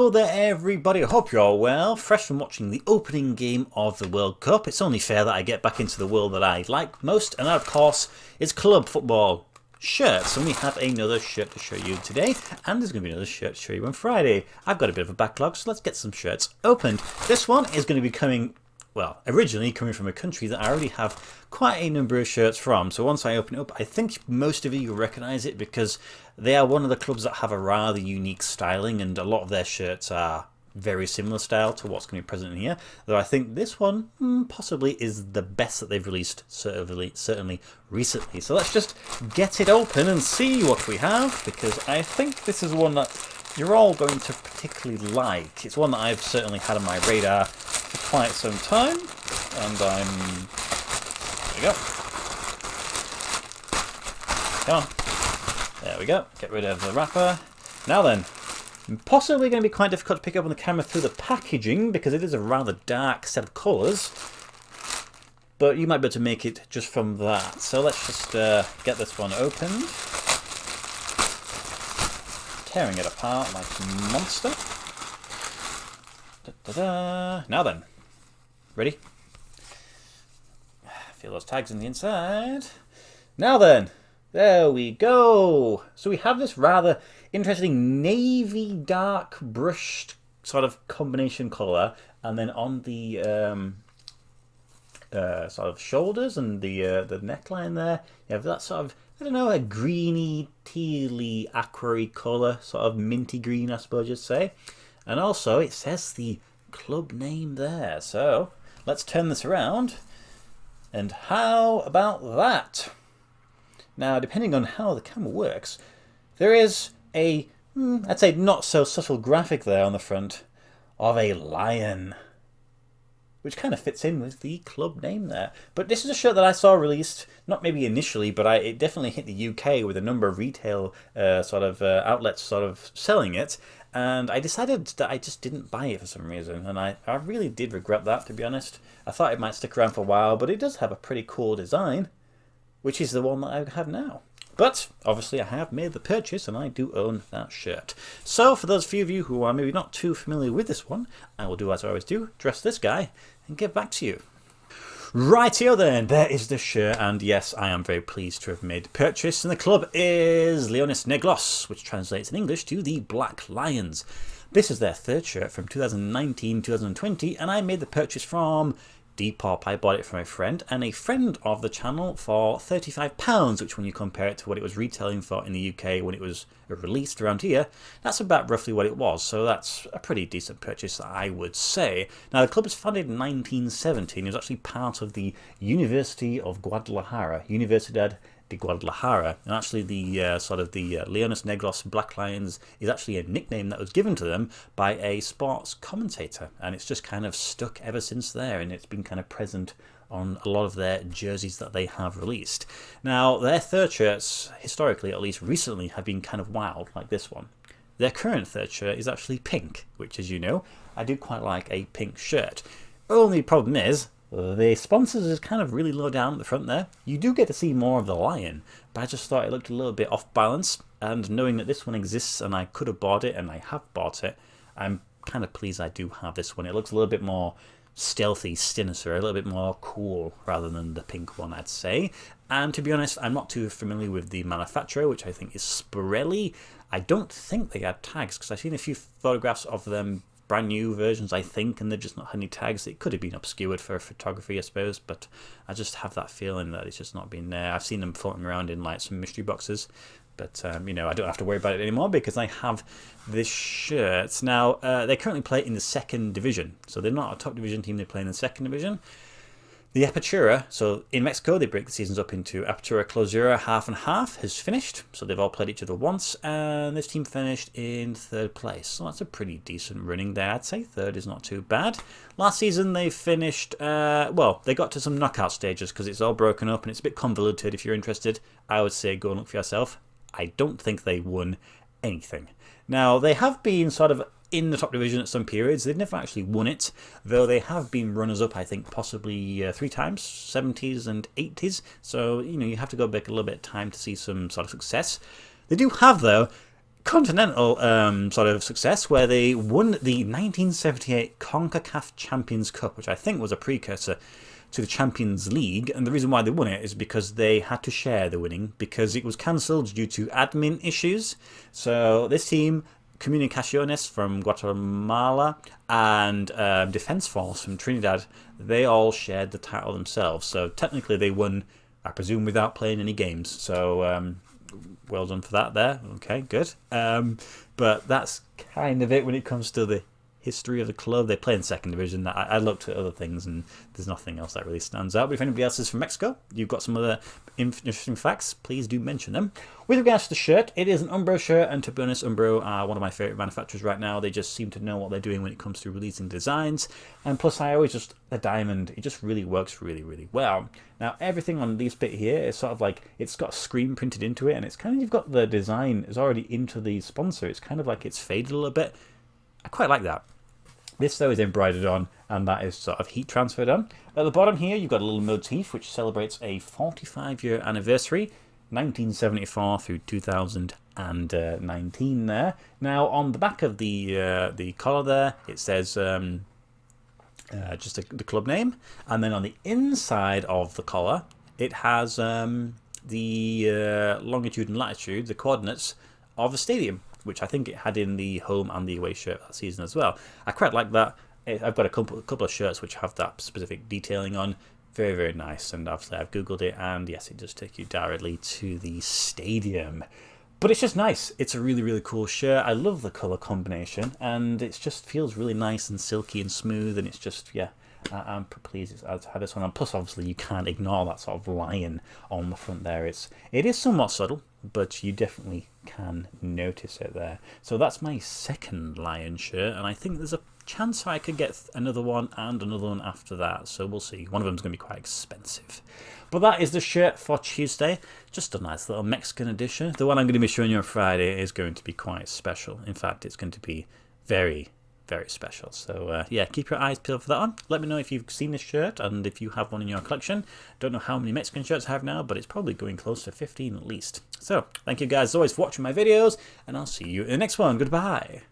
Hello there everybody, I hope you're all well. Fresh from watching the opening game of the World Cup, it's only fair that I get back into the world that I like most, and that of course is club football shirts. And we have another shirt to show you today, and there's going to be another shirt to show you on Friday. I've got a bit of a backlog, so let's get some shirts opened. This one is going to be coming, well, originally coming from a country that I already have quite a number of shirts from. So once I open it up, I think most of you will recognise it because they are one of the clubs that have a rather unique styling, and a lot of their shirts are very similar style to what's going to be present in here. Though I think this one possibly is the best that they've released, certainly recently. So let's just get it open and see what we have, because I think this is one that you're all going to particularly like. It's one that I've certainly had on my radar for quite some time, and there we go. Come on. There we go. Get rid of the wrapper. Now then, possibly going to be quite difficult to pick up on the camera through the packaging because it is a rather dark set of colours, but you might be able to make it just from that. So let's just get this one opened. Tearing it apart like a monster. Now then, ready? Feel those tags in the inside. Now then, there we go. So we have this rather interesting navy dark brushed sort of combination colour, and then on the sort of shoulders and the neckline there, you have that sort of, I don't know, a greeny, tealy, aquary colour, sort of minty green, I suppose you'd say. And also it says the club name there. So let's turn this around. And how about that? Now, depending on how the camera works, there is a, I'd say not so subtle graphic there on the front of a lion, which kind of fits in with the club name there. But this is a shirt that I saw released, not maybe initially, but it definitely hit the UK with a number of retail outlets sort of selling it. And I decided that I just didn't buy it for some reason, and I really did regret that, to be honest. I thought it might stick around for a while, but it does have a pretty cool design, which is the one that I have now. But obviously I have made the purchase and I do own that shirt. So for those few of you who are maybe not too familiar with this one, I will do as I always do, dress this guy and get back to you. Rightio then, there is the shirt, and yes, I am very pleased to have made the purchase, and the club is Leones Negros, which translates in English to the Black Lions. This is their third shirt from 2019-2020, and I made the purchase from Depop. I bought it from a friend and a friend of the channel for £35, which when you compare it to what it was retailing for in the UK when it was released around here, that's about roughly what it was. So that's a pretty decent purchase, I would say. Now, the club was founded in 1970 and it was actually part of the University of Guadalajara, Universidad de Guadalajara, and actually the Leones Negros Black Lions is actually a nickname that was given to them by a sports commentator, and it's just kind of stuck ever since there, and it's been kind of present on a lot of their jerseys that they have released. Now, their third shirts, historically at least recently, have been kind of wild, like this one. Their current third shirt is actually pink, which, as you know, I do quite like a pink shirt. Only problem is, the sponsors is kind of really low down at the front there. You do get to see more of the lion, but I just thought it looked a little bit off balance, and knowing that this one exists and I could have bought it, and I have bought it, I'm kind of pleased I do have this one. It looks a little bit more stealthy, sinister, a little bit more cool rather than the pink one, I'd say. And to be honest, I'm not too familiar with the manufacturer, which I think is Sporelli. I don't think they had tags, because I've seen a few photographs of them, brand new versions, I think, and they've just not had any tags. It could have been obscured for photography, I suppose, but I just have that feeling that it's just not been there. I've seen them floating around in like some mystery boxes, but you know, I don't have to worry about it anymore because I have this shirt. Now, they currently play in the second division, so they're not a top division team, they play in the second division. The Apertura, so in Mexico they break the seasons up into Apertura Clausura, half and half, has finished. So they've all played each other once, and this team finished in third place. So that's a pretty decent running there, I'd say. Third is not too bad. Last season they finished, well, they got to some knockout stages because it's all broken up and it's a bit convoluted. If you're interested, I would say go and look for yourself. I don't think they won anything. Now, they have been sort of in the top division at some periods. They've never actually won it, though they have been runners-up, I think, possibly 3 times, 70s and 80s. So, you know, you have to go back a little bit of time to see some sort of success. They do have, though, continental sort of success where they won the 1978 CONCACAF Champions Cup, which I think was a precursor to the Champions League. And the reason why they won it is because they had to share the winning because it was cancelled due to admin issues. So this team, Comunicaciones from Guatemala and Defense Force from Trinidad, they all shared the title themselves. So technically they won, I presume, without playing any games. So well done for that there. Okay, good. But that's kind of it when it comes to the history of the club. They play in second division. I looked at other things and there's nothing else that really stands out. But if anybody else is from Mexico, you've got some other interesting facts, please do mention them. With regards to the shirt, it is an Umbro shirt, and to be honest, Umbro are one of my favourite manufacturers right now. They just seem to know what they're doing when it comes to releasing designs, and plus I always just, the diamond, it just really works really, really well. Now everything on this bit here is sort of like, it's got a screen printed into it, and it's kind of, you've got the design is already into the sponsor. It's kind of like it's faded a little bit. I quite like that. This though is embroidered on, and that is sort of heat transferred on. At the bottom here, you've got a little motif which celebrates a 45-year anniversary, 1974 through 2019 there. Now on the back of the collar there, it says just the club name, and then on the inside of the collar, it has the longitude and latitude, the coordinates of the stadium, which I think it had in the home and the away shirt that season as well. I quite like that. I've got a couple of shirts which have that specific detailing on. Very, very nice. And obviously I've Googled it, and yes, it does take you directly to the stadium. But it's just nice. It's a really, really cool shirt. I love the colour combination, and it just feels really nice and silky and smooth, and it's just, yeah, I'm pleased I've had this one. And plus, obviously, you can't ignore that sort of lion on the front there. It is somewhat subtle, but you definitely can notice it there. So that's my second lion shirt, and I think there's a chance I could get another one and another one after that. So we'll see. One of them's going to be quite expensive. But that is the shirt for Tuesday. Just a nice little Mexican edition. The one I'm going to be showing you on Friday is going to be quite special. In fact, it's going to be very, very special. So yeah, keep your eyes peeled for that one. Let me know if you've seen this shirt and if you have one in your collection. Don't know how many Mexican shirts I have now, but it's probably going close to 15 at least. So thank you guys as always for watching my videos, and I'll see you in the next one. Goodbye.